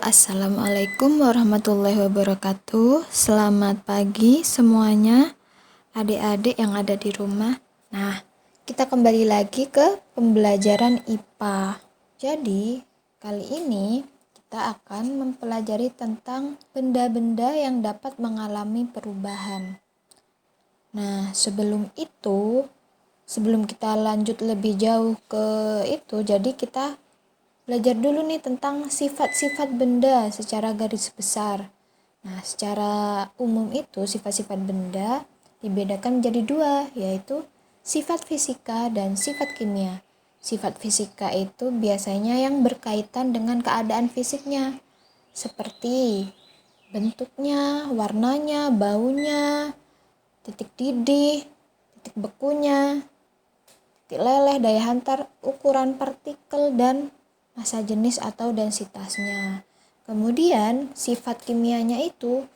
Assalamualaikum warahmatullahi wabarakatuh. Selamat pagi semuanya, adik-adik yang ada di rumah. Nah, kita kembali lagi ke pembelajaran IPA. Jadi, kali ini kita akan mempelajari tentang benda-benda yang dapat mengalami perubahan. Nah, sebelum kita lanjut lebih jauh ke itu, jadi kita belajar dulu nih tentang sifat-sifat benda secara garis besar. Nah, secara umum itu sifat-sifat benda dibedakan menjadi dua, yaitu sifat fisika dan sifat kimia. Sifat fisika itu biasanya yang berkaitan dengan keadaan fisiknya, seperti bentuknya, warnanya, baunya, titik didih, titik bekunya, titik leleh, daya hantar, ukuran partikel, dan massa jenis atau densitasnya. Kemudian sifat kimianya itu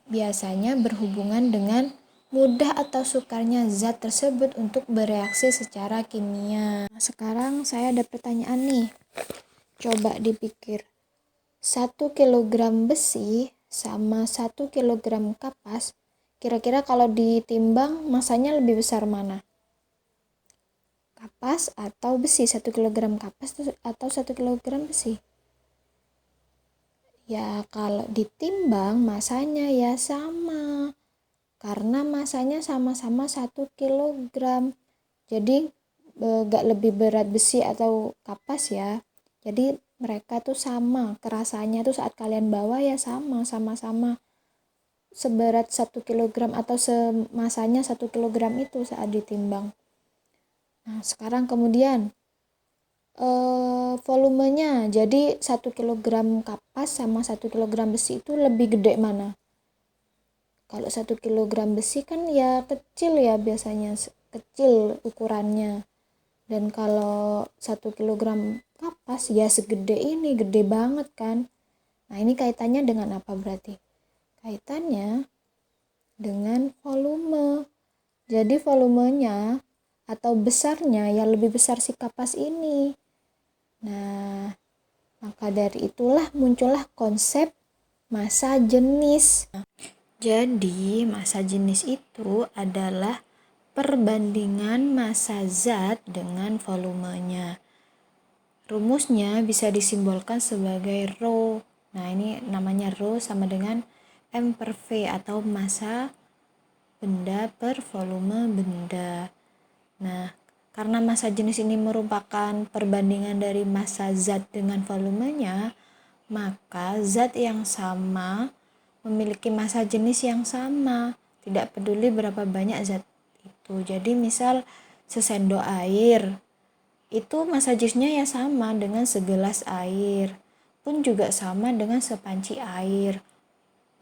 biasanya berhubungan dengan mudah atau sukarnya zat tersebut untuk bereaksi secara kimia. Nah, sekarang saya ada pertanyaan nih. Coba dipikir. 1 kg besi sama 1 kg kapas, kira-kira kalau ditimbang masanya lebih besar mana? Kapas atau besi? 1 kg kapas atau 1 kg besi? Ya, kalau ditimbang masanya ya sama, karena masanya sama-sama 1 kg. Jadi gak lebih berat besi atau kapas ya. Jadi mereka tuh sama, kerasanya tuh saat kalian bawa ya sama-sama seberat 1 kg atau semasanya 1 kg itu saat ditimbang. Nah, sekarang kemudian volumenya, jadi 1 kg kapas sama 1 kg besi itu lebih gede mana? Kalau 1 kg besi kan ya kecil ya, biasanya kecil ukurannya, dan kalau 1 kg kapas ya segede ini, gede banget kan. Nah, ini kaitannya dengan apa berarti? Kaitannya dengan volume. Jadi volumenya atau besarnya ya lebih besar si kapas ini. Nah, maka dari itulah muncullah konsep massa jenis. Jadi, massa jenis itu adalah perbandingan massa zat dengan volumenya. Rumusnya bisa disimbolkan sebagai Rho. Nah, ini namanya Rho sama dengan M per V atau massa benda per volume benda. Nah, karena massa jenis ini merupakan perbandingan dari massa zat dengan volumenya, maka zat yang sama memiliki massa jenis yang sama, tidak peduli berapa banyak zat itu. Jadi misal sesendok air, itu massa jenisnya ya sama dengan segelas air, pun juga sama dengan sepanci air.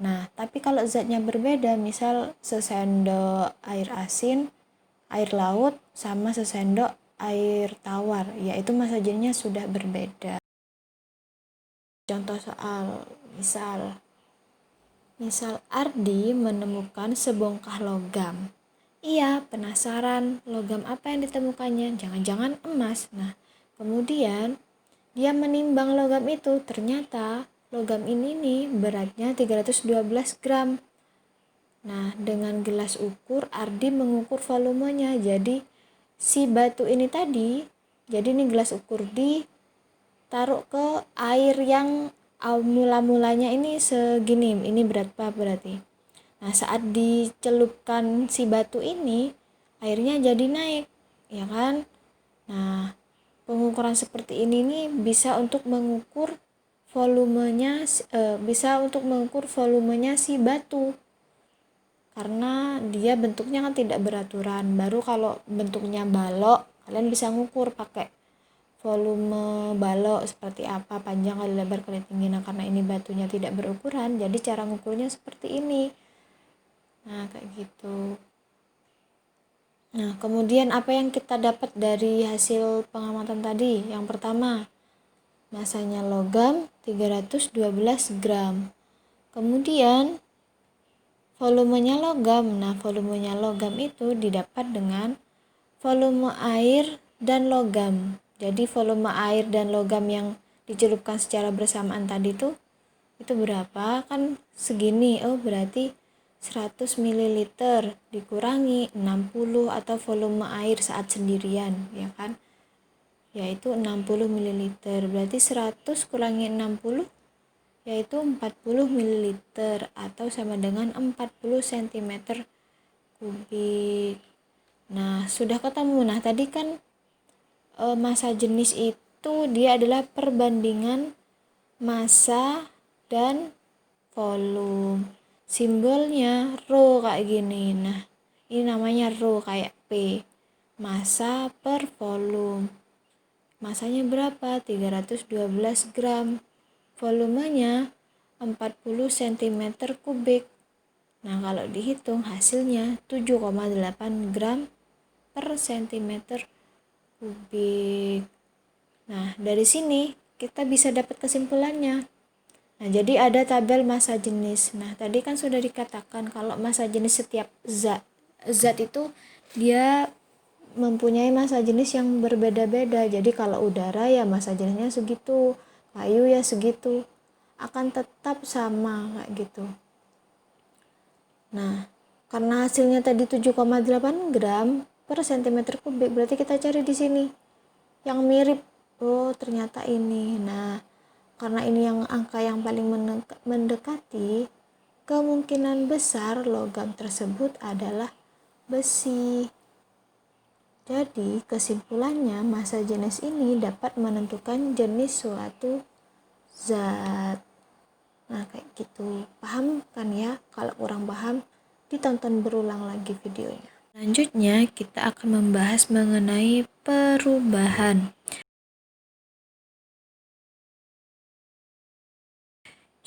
Nah, tapi kalau zatnya berbeda, misal sesendok air asin, air laut sama sesendok air tawar, yaitu massa jenisnya sudah berbeda. Contoh soal, misal Ardi menemukan sebongkah logam. Iya, penasaran logam apa yang ditemukannya? Jangan-jangan emas. Nah, kemudian dia menimbang logam itu, ternyata logam ini nih beratnya 312 gram. Nah, dengan gelas ukur, Ardi mengukur volumenya. Jadi, si batu ini tadi, jadi ini gelas ukur ditaruh ke air yang mula-mulanya ini segini. Ini berat apa berarti? Nah, saat dicelupkan si batu ini, airnya jadi naik, ya kan? Nah, pengukuran seperti ini nih bisa untuk mengukur volumenya, si batu. Karena dia bentuknya kan tidak beraturan. Baru kalau bentuknya balok, kalian bisa ngukur pakai volume balok seperti apa, panjang kali lebar kali tinggi. Nah, karena ini batunya tidak berukuran, jadi cara ngukurnya seperti ini. Nah, kayak gitu. Nah, kemudian apa yang kita dapat dari hasil pengamatan tadi? Yang pertama, massanya logam 312 gram. Kemudian volumenya logam. Nah, volumenya logam itu didapat dengan volume air dan logam. Jadi volume air dan logam yang dicelupkan secara bersamaan tadi tuh itu berapa, kan segini. Oh berarti 100 ml dikurangi 60 atau volume air saat sendirian, ya kan, yaitu 60 ml. Berarti 100 kurangi 60 yaitu 40 ml atau sama dengan 40 cm kubik. Nah, sudah ketemu. Nah, tadi kan massa jenis itu dia adalah perbandingan massa dan volume. Simbolnya rho kayak gini. Nah, ini namanya rho kayak P. Massa per volume. Massanya berapa? 312 gram. Volumenya 40 cm kubik. Nah, kalau dihitung hasilnya 7,8 gram per cm kubik. Nah, dari sini kita bisa dapat kesimpulannya. Nah, jadi ada tabel massa jenis. Nah, tadi kan sudah dikatakan kalau massa jenis setiap zat itu dia mempunyai massa jenis yang berbeda-beda. Jadi kalau udara ya massa jenisnya segitu, kayu ya segitu, akan tetap sama kayak gitu. Nah, karena hasilnya tadi 7,8 gram per cm kubik, berarti kita cari di sini yang mirip. Oh, ternyata ini. Nah, karena ini yang angka yang paling mendekati, kemungkinan besar logam tersebut adalah besi. Jadi, kesimpulannya massa jenis ini dapat menentukan jenis suatu zat. Nah, kayak gitu. Paham kan ya? Kalau kurang paham, ditonton berulang lagi videonya. Selanjutnya, kita akan membahas mengenai perubahan.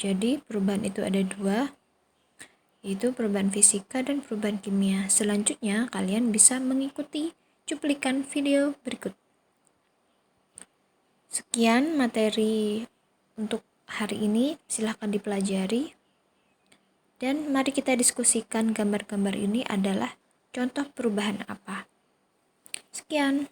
Jadi, perubahan itu ada dua, yaitu perubahan fisika dan perubahan kimia. Selanjutnya, kalian bisa mengikuti cuplikan video berikut. Sekian materi untuk hari ini, silahkan dipelajari. Dan mari kita diskusikan gambar-gambar ini adalah contoh perubahan apa. Sekian.